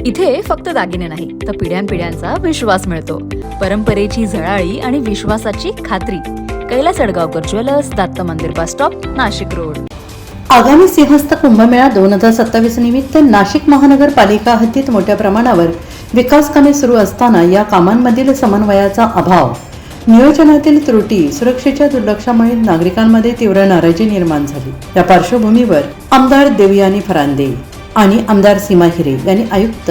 इथे फक्त दागिने नाही तर पिढ्यानपिढ्यांचा विश्वास मिळतो. परंपरेची झळाळी आणि विश्वासाची खात्री. कैलास अडगावकर ज्वेलर्स, दत्त मंदिर बस स्टॉप, नाशिक रोड. आगामी सिंहस्थ कुंभमेळा 2027 निमित्त नाशिक महानगरपालिका हद्दीत मोठ्या प्रमाणावर विकास कामे सुरू असताना या कामांमधील समन्वयाचा अभाव, नियोजनातील त्रुटी, सुरक्षेच्या दुर्लक्षामुळे नागरिकांमध्ये तीव्र नाराजी निर्माण झाली. या पार्श्वभूमीवर आमदार देवयानी फरांदे आणि आमदार सीमा हिरे यांनी आयुक्त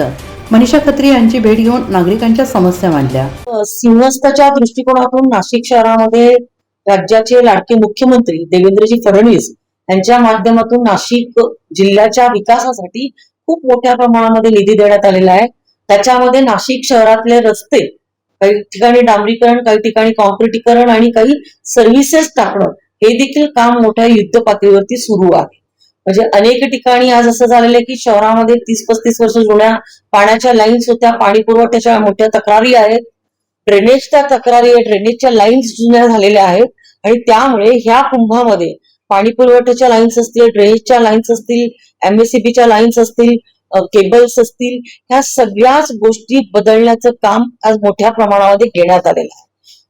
मनीषा खत्री यांची भेट घेऊन नागरिकांच्या समस्या मांडल्या. सिंहस्थच्या दृष्टिकोनातून नाशिक शहरामध्ये राज्याचे लाडके मुख्यमंत्री देवेंद्रजी फडणवीस यांच्या माध्यमातून नाशिक जिल्ह्याच्या विकासासाठी खूप मोठ्या प्रमाणामध्ये निधी देण्यात आलेला आहे. त्याच्यामध्ये नाशिक शहरातले रस्ते, काही ठिकाणी डांबरीकरण, काही ठिकाणी कॉन्क्रिटीकरण आणि काही सर्व्हिसेस टाकणं, हे देखील काम मोठ्या युद्ध पातळीवरती सुरू आहे. म्हणजे अनेक ठिकाणी आज असं झालेलं आहे की शहरामध्ये 30-35 वर्ष जुन्या पाण्याच्या लाईन्स होत्या, पाणी पुरवठ्याच्या मोठ्या तक्रारी आहेत, ड्रेनेजच्या तक्रारी आहेत, ड्रेनेजच्या लाईन्स जुन्या झालेल्या आहेत आणि त्यामुळे ह्या कुंभामध्ये पाणी पुरवठ्याच्या लाईन्स असतील, ड्रेनेजच्या लाईन्स असतील, MSCBच्या लाईन्स असतील, केबल्स असतील, ह्या सगळ्याच गोष्टी बदलण्याचं काम आज मोठ्या प्रमाणामध्ये घेण्यात आलेलं आहे.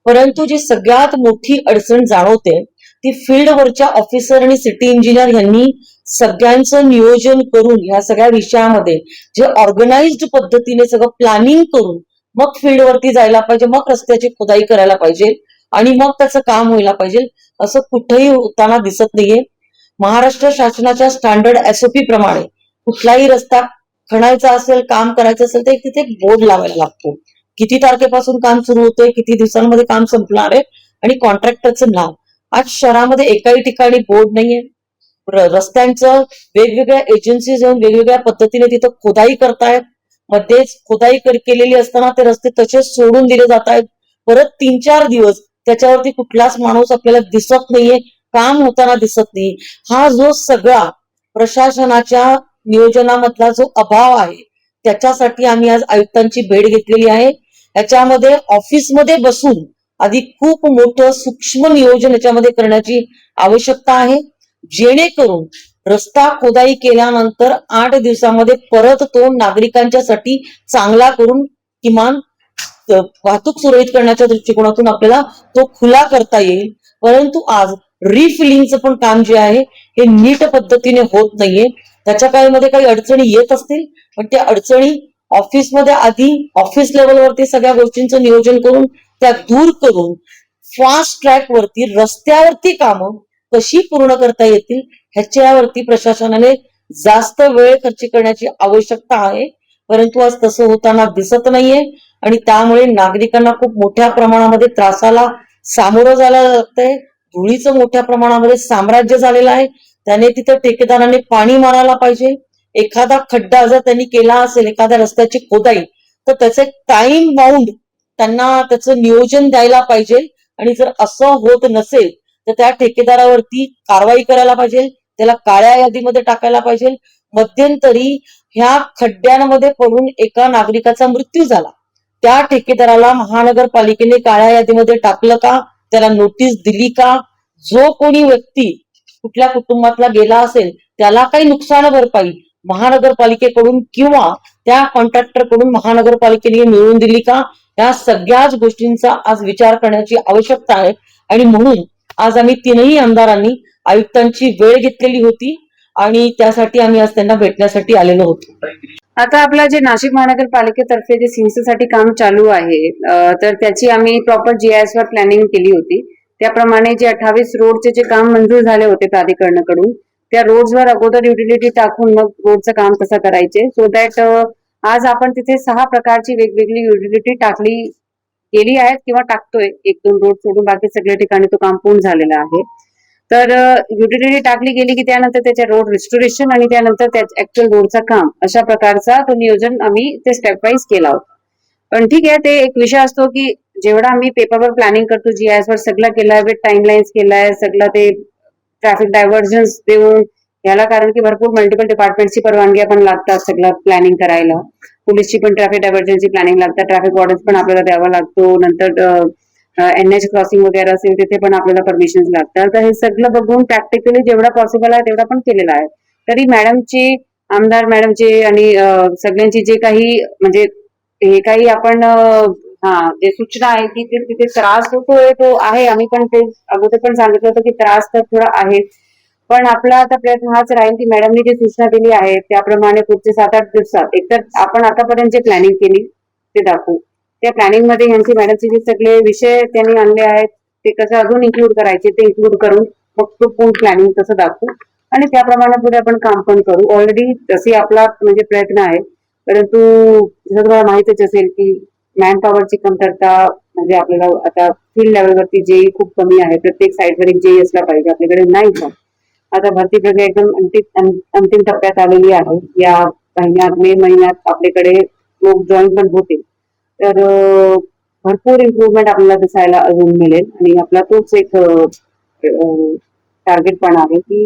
परंतु जी सगळ्यात मोठी अडचण जाणवते ती फील्डवरच्या ऑफिसर आणि सिटी इंजिनियर यांनी सगळ्यांचं नियोजन करून या सगळ्या विषयामध्ये जे ऑर्गनाइज्ड पद्धतीने सगळं प्लॅनिंग करून मग फील्डवरती जायला पाहिजे, मग रस्त्याची खोदाई करायला पाहिजे आणि मग त्याचं काम व्हायला पाहिजे, असं कुठेही होताना दिसत नाहीये. महाराष्ट्र शासनाच्या स्टँडर्ड SOP प्रमाणे कुठलाही रस्ता खणायचा असेल, काम करायचं असेल तर तिथे बोर्ड लावायला लागतो. किती तारखेपासून काम सुरू होतंय, किती दिवसांमध्ये काम संपणार आहे आणि कॉन्ट्रॅक्टरचं नाव. आज शहरामध्ये एकाही ठिकाणी बोर्ड नाहीये. रस्त्यांचं वेगवेगळ्या एजन्सीज येऊन वेगवेगळ्या पद्धतीने तिथं खोदाई करतायत. मध्येच खोदाई केलेली असताना ते रस्ते तसेच सोडून दिले जात आहेत. परत 3-4 दिवस त्याच्यावरती कुठलाच माणूस आपल्याला दिसत नाहीये, काम होताना दिसत नाही. हा जो सगळा प्रशासनाच्या नियोजनामधला जो अभाव आहे त्याच्यासाठी आम्ही आज आयुक्तांची भेट घेतलेली आहे. याच्यामध्ये ऑफिसमध्ये बसून आधी खूप मोठं सूक्ष्म नियोजन याच्यामध्ये करण्याची आवश्यकता आहे, जेणेकरून रस्ता खोदाई केल्यानंतर 8 दिवसामध्ये परत तो नागरिकांच्यासाठी चांगला करून किमान वाहतूक सुरळीत करण्याच्या दृष्टिकोनातून आपल्याला तो खुला करता येईल. परंतु आज रिफिलिंगचं पण काम जे आहे हे नीट पद्धतीने होत नाहीये. त्याच्या काळामध्ये काही अडचणी येत असतील, पण त्या अडचणी ऑफिसमध्ये आधी ऑफिस लेवलवरती सगळ्या गोष्टींचं नियोजन करून त्या दूर करून फास्ट ट्रॅक वरती रस्त्यावरती कामं कशी पूर्ण करता येतील ह्याच्यावरती प्रशासनाने जास्त वेळ खर्च करण्याची आवश्यकता आहे. परंतु आज तसं होताना दिसत नाहीये आणि त्यामुळे नागरिकांना खूप मोठ्या प्रमाणामध्ये त्रासाला सामोरं जायला लागतंय. धुळीचं मोठ्या प्रमाणामध्ये साम्राज्य झालेलं आहे. त्याने तिथं ठेकेदाराने पाणी मारायला पाहिजे. एखादा खड्डा जर त्यांनी केला असेल, एखाद्या रस्त्याची खोदाई, तर त्याचे टाइम बाउंड त्यांना त्याचं नियोजन द्यायला पाहिजे आणि जर असं होत नसेल तर त्या ठेकेदारावरती कारवाई करायला पाहिजे, त्याला काळ्या यादीमध्ये टाकायला पाहिजे. मध्यंतरी ह्या खड्ड्यांमध्ये पडून एका नागरिकाचा मृत्यू झाला. त्या ठेकेदाराला महानगरपालिकेने काळ्या यादीमध्ये टाकलं का, त्याला नोटीस दिली का? जो कोणी व्यक्ती कुठल्या कुटुंबातला गेला असेल त्याला काही नुकसान भरपाई महानगरपालिकेकडून किंवा त्या कॉन्ट्रॅक्टर कडून महानगरपालिकेने मिळवून दिली का? या सगळ्याच गोष्टींचा आज विचार करण्याची आवश्यकता आहे आणि म्हणून आज आम्ही 3ही आमदारांनी आयुक्तांची वेळ घेतलेली होती आणि त्यासाठी आम्ही आज त्यांना भेटण्यासाठी आलेलो होतो. आता आपला जे नाशिक महानगरपालिकेतर्फे जे सिंहस्थसाठी काम चालू आहे, तर त्याची आम्ही प्रॉपर GIS वर प्लॅनिंग केली होती. त्याप्रमाणे जे 28 रोडचे जे काम मंजूर झाले होते प्राधिकरणाकडून, त्या रोड्सवर अगोदर युटिलिटी टाकून मग रोडचं काम कसं करायचे, सो दॅट आज आपण तिथे 6 प्रकारची वेगवेगळी युटिलिटी टाकली गेली आहेत किंवा टाकतोय. 1-2 रोड सोडून बाकी सगळ्या ठिकाणी तो काम पूर्ण झालेला आहे. तर युटिलिटी टाकली गेली की त्यानंतर त्याच्या रोड रिस्टोरेशन आणि त्यानंतर त्या ऍक्च्युअल रोडचं काम, अशा प्रकारचा तो नियोजन आम्ही ते स्टेप वाईज केला होता. पण ठीक आहे, ते एक विषय असतो की जेवढा आम्ही पेपरवर प्लॅनिंग करतो, GIS वर सगळं केलंय, विथ टाइमलाईन्स केलाय सगळं, ते ट्रॅफिक डायव्हर्जन्स देऊन याला, कारण की भरपूर मल्टिपल डिपार्टमेंटची परवानग्या पण लागतात सगळं प्लॅनिंग करायला. पोलीसची पण ट्रॅफिक डायव्हर्जन्सची प्लॅनिंग लागतात, ट्रॅफिक वॉर्डन्स पण आपल्याला द्यावा लागतो, नंतर NH क्रॉसिंग वगैरे असेल तिथे पण आपल्याला परमिशन लागतात. तर हे सगळं बघून प्रॅक्टिकली जेवढा पॉसिबल आहे तेवढा पण केलेला आहे. तरी मॅडमची आमदार मॅडमचे आणि सगळ्यांची जे काही म्हणजे हे काही आपण जे सूचना आहे की तिथे त्रास होतोय तो आहे. आम्ही पण ते अगोदर पण सांगितलं होतं की त्रास तर थोडा आहे, पण आपला आता प्रयत्न हाच राहील की मॅडमनी जी सूचना दिली आहे त्याप्रमाणे पुढचे 7-8 दिवसात एकतर आपण आतापर्यंत जे प्लॅनिंग केली ते दाखवू. त्या प्लॅनिंग मध्ये यांचे मॅडमचे जे सगळे विषय त्यांनी आणले आहेत ते कसं अजून इन्क्लूड करायचे ते इन्क्लूड करून मग तो पूर्ण प्लॅनिंग तसं दाखवू आणि त्याप्रमाणे पुढे आपण काम पण करू. ऑलरेडी तसे आपला म्हणजे प्रयत्न आहे, परंतु जसं तुम्हाला माहितच असेल की मॅन पॉवरची कमतरता म्हणजे आपल्याला आता फील्ड लेवलवरती जेई खूप कमी आहे. प्रत्येक साईडवर एक जेई असला पाहिजे, आपल्याकडे नाही पण. आता भरती प्रक्रिया एकदम अंतिम टप्प्यात आलेली आहे. या महिन्यात मे महिन्यात आपल्याकडे लोक जॉईन पण होते, तर भरपूर इम्प्रुव्हमेंट आपल्याला दिसायला अजून मिळेल आणि आपला तोच एक टार्गेट पण आहे की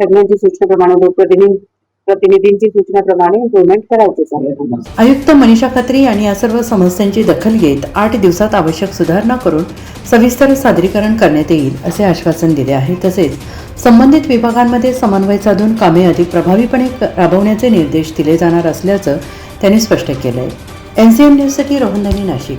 सगळ्यांची सूचनेप्रमाणे लोकप्रतिनिधींची सूचनेप्रमाणे इम्प्रुव्हमेंट करायचेच आहे. आयुक्त मनीषा खत्री यांनी या सर्व समस्यांची दखल घेत 8 दिवसात आवश्यक सुधारणा करून सविस्तर सादरीकरण करण्यात येईल असे आश्वासन दिले आहे. तसेच संबंधित विभागांमध्ये समन्वय साधून कामे अधिक प्रभावीपणे राबवण्याचे निर्देश दिले जाणार असल्याचं त्यांनी स्पष्ट केलं आहे. NCN न्यूजसाठी रोहन धानी, नाशिक.